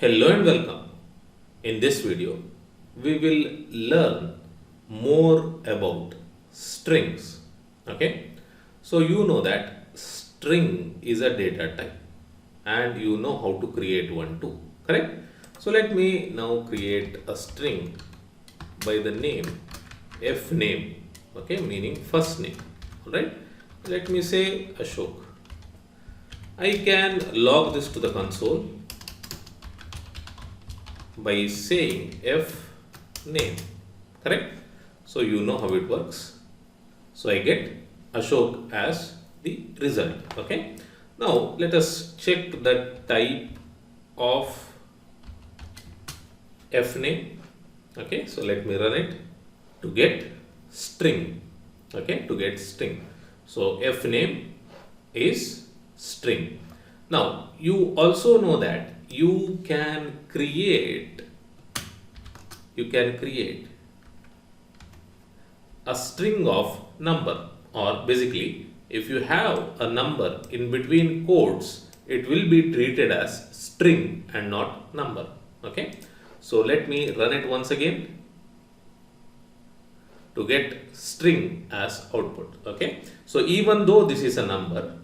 Hello and welcome. In this video, we will learn more about strings. Okay, so you know that string is a data type and you know how to create one too, correct? So let me now create a string by the name fname, okay, meaning first name. All right, let me say Ashok. I can log this to the console by saying f name, correct? So you know how it works. So I get Ashok as the result. Okay, now let us check the type of f name. Okay, so let me run it to get string. Okay, to get string. So f name is string. Now you also know that you can create a string of number, or basically if you have a number in between quotes, it will be treated as string and not number. Okay, so let me run it once again to get string as output. Okay, so even though this is a number,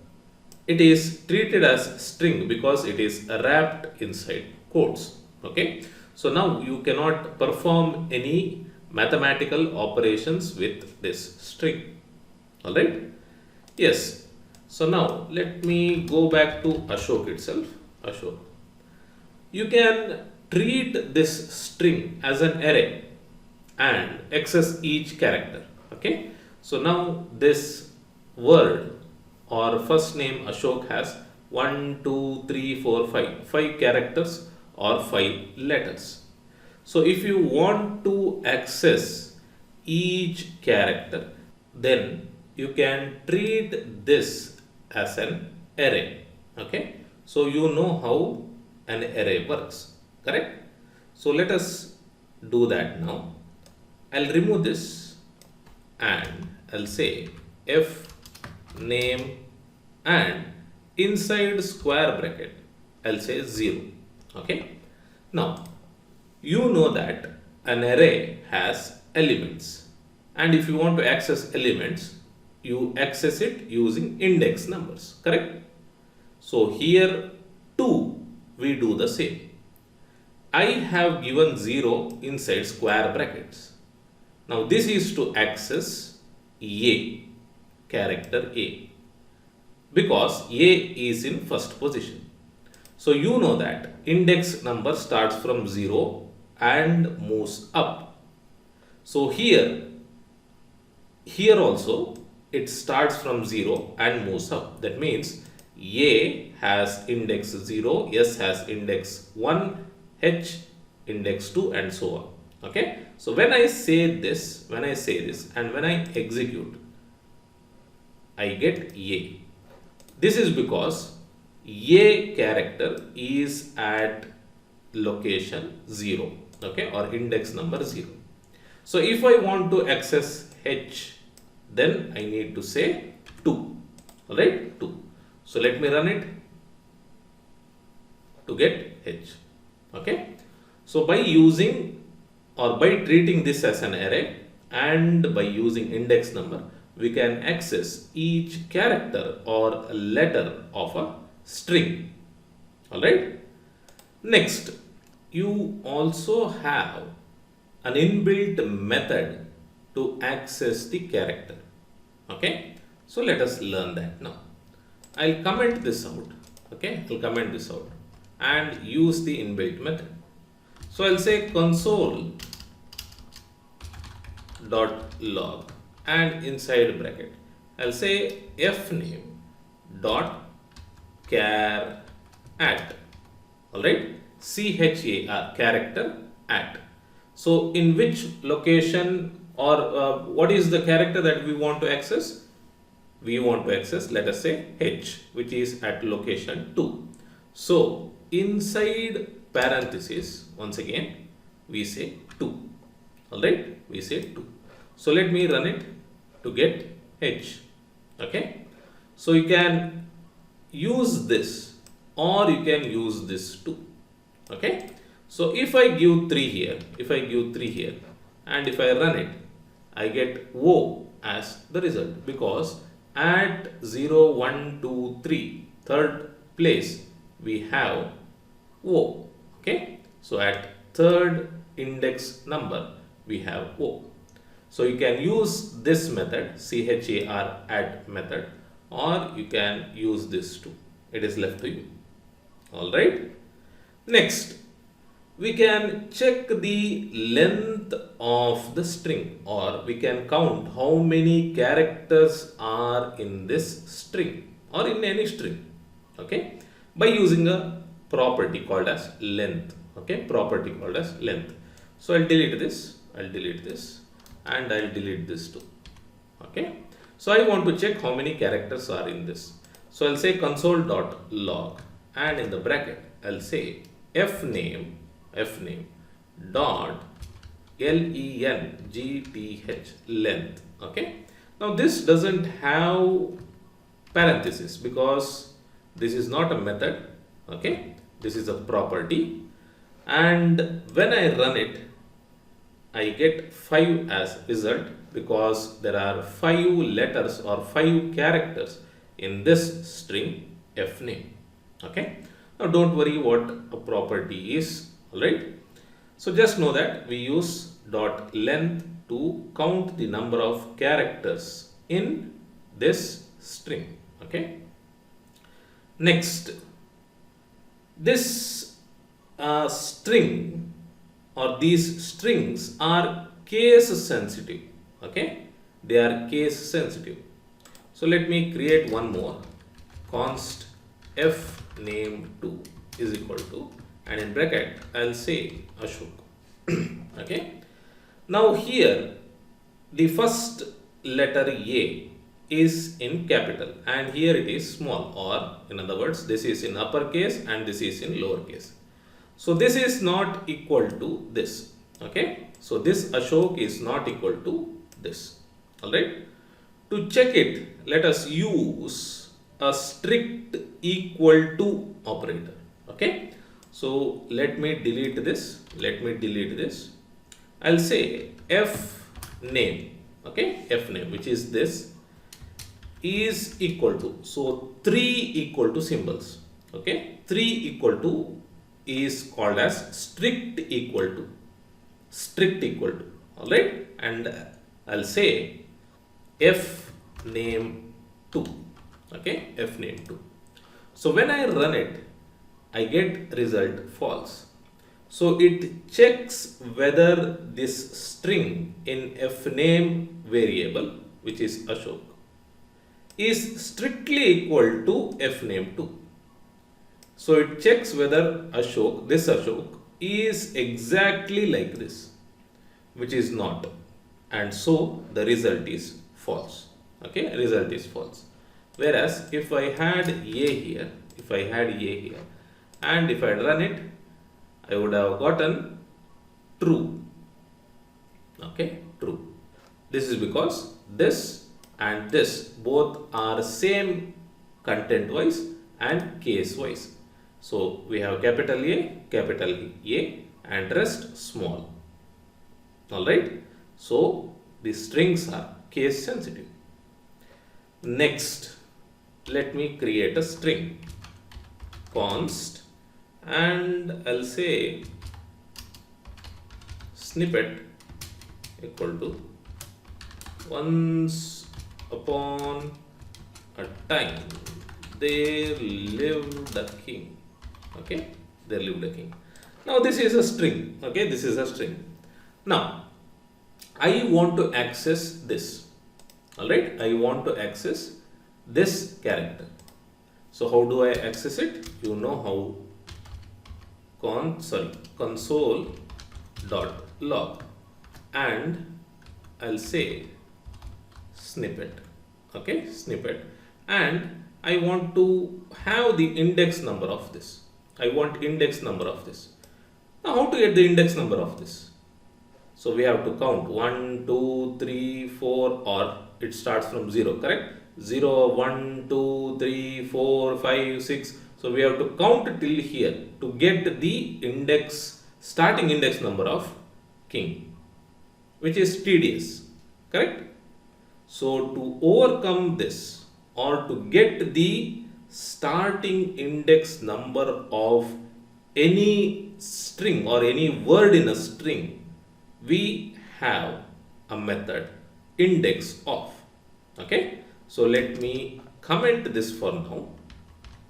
it is treated as string because it is wrapped inside quotes. Okay, so now you cannot perform any mathematical operations with this string. All right, yes. So now let me go back to Ashok itself. Ashok, you can treat this string as an array and access each character. Okay, so now this word or first name Ashok has 1, 2, 3, 4, 5 characters or 5 letters. So if you want to access each character, then you can treat this as an array. Okay, so you know how an array works, correct? So let us do that now. I'll remove this and I'll say f name and inside square bracket I'll say 0. Okay, now you know that an array has elements, and if you want to access elements, you access it using index numbers, correct? So here too we do the same. I have given 0 inside square brackets. Now this is to access a character a, because a is in first position. So you know that index number starts from 0 and moves up. So here also it starts from 0 and moves up. That means a has index 0, s has index 1, h index 2, and so on. Okay, so when I say this and when I execute, I get a. This is because a character is at location 0, okay, or index number 0. So if I want to access h, then I need to say 2, all right, 2. So let me run it to get h. Okay, so by using or by treating this as an array and by using index number, we can access each character or letter of a string. All right. Next, you also have an inbuilt method to access the character. Okay, so let us learn that now. I'll comment this out. Okay, I'll comment this out and use the inbuilt method. So I'll say console dot log and inside bracket I'll say fname dot char at, all right, char, character at. So in which location or what is the character that we want to access? We want to access, let us say, h, which is at location 2. So inside parenthesis, once again we say 2, all right, we say 2. So let me run it to get h. Okay, so you can use this or you can use this too. Okay. So if I give 3 here, and if I run it, I get O as the result, because at 0, 1, 2, 3, third place, we have O. Okay. So at third index number, we have O. So you can use this method, char add method, or you can use this too. It is left to you. Alright. Next, we can check the length of the string, or we can count how many characters are in this string or in any string. Okay, by using a property called as length. Okay, property called as length. So I'll delete this, and I'll delete this too. Okay, so I want to check how many characters are in this. So I'll say console.log, and in the bracket I'll say fname dot length, length. Okay, now this doesn't have parenthesis because this is not a method. Okay, this is a property, and when I run it, I get 5 as result, because there are 5 letters or 5 characters in this string fname. Okay, now don't worry what a property is. Alright, so just know that we use dot length to count the number of characters in this string. Okay, next, this string or these strings are case sensitive. Okay, they are case sensitive. So let me create one more. Const fname2 is equal to, and in bracket I'll say Ashok. Okay, now here the first letter A is in capital and here it is small, or in other words, this is in uppercase and this is in lowercase. So this is not equal to this. Okay, so this Ashok is not equal to this. Alright, to check it, let us use a strict equal to operator. Okay, so let me delete this. I'll say fname. Okay, fname, which is this, is equal to, so 3 equal to symbols. Okay, 3 equal to is called as strict equal to. All right, and I'll say fname2. Okay, fname2. So when I run it, I get result false. So it checks whether this string in fname variable, which is Ashok, is strictly equal to fname2. So it checks whether Ashok, this Ashok, is exactly like this, which is not, and so the result is false. Okay, result is false. Whereas if I had A here, and if I run it, I would have gotten true. Okay, true. This is because this and this both are same content wise and case wise. So we have capital A, and rest small. Alright, so the strings are case sensitive. Next, let me create a string. Const, and I'll say snippet equal to once upon a time there lived a king. Okay, there lived a king. Now this is a string. Okay, this is a string. Now I want to access this. Alright, I want to access this character. So how do I access it? You know how. Console.log, and I'll say snippet. Okay, snippet, and I want to have the index number of this. Now how to get the index number of this? So we have to count 1, 2, 3, 4, or it starts from 0, correct? 0, 1, 2, 3, 4, 5, 6. So we have to count till here to get the starting index number of king, which is tedious, correct? So to overcome this, or to get the starting index number of any string or any word in a string, we have a method index of. Okay, so let me comment this for now.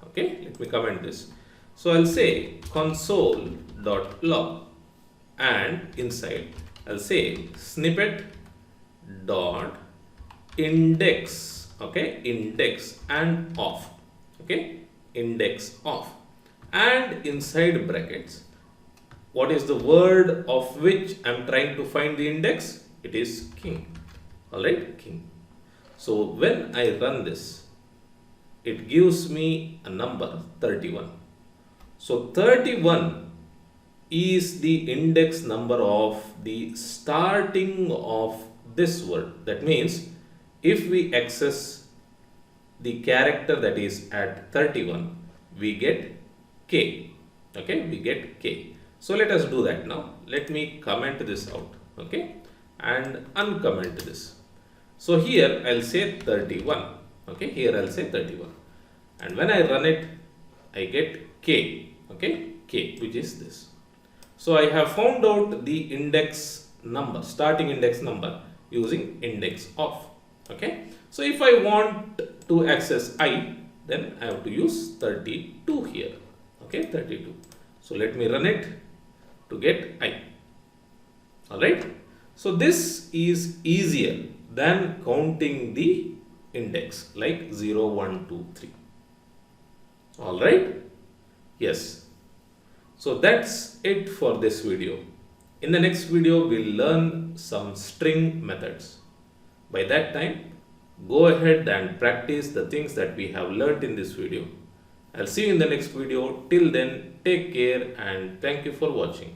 Okay, let me comment this. So I'll say console.log, and inside I'll say snippet dot index. Okay, index and off. Okay, index off, and inside brackets, what is the word of which I'm trying to find the index? It is king. All right, king. So when I run this, it gives me a number 31. So 31 is the index number of the starting of this word. That means if we access the character that is at 31, we get k. Okay, we get k. So let us do that now. Let me comment this out. Okay, and uncomment this. So here I'll say 31. Okay, here I'll say 31, and when I run it, I get k. Okay, k, which is this. So I have found out the index number, starting index number, using index of. Okay, so if I want to access I, then I have to use 32 here. Okay, 32. So let me run it to get I. All right. So this is easier than counting the index like 0, 1, 2, 3. All right. Yes. So that's it for this video. In the next video, we'll learn some string methods. By that time, go ahead and practice the things that we have learned in this video. I'll see you in the next video. Till then, take care and thank you for watching.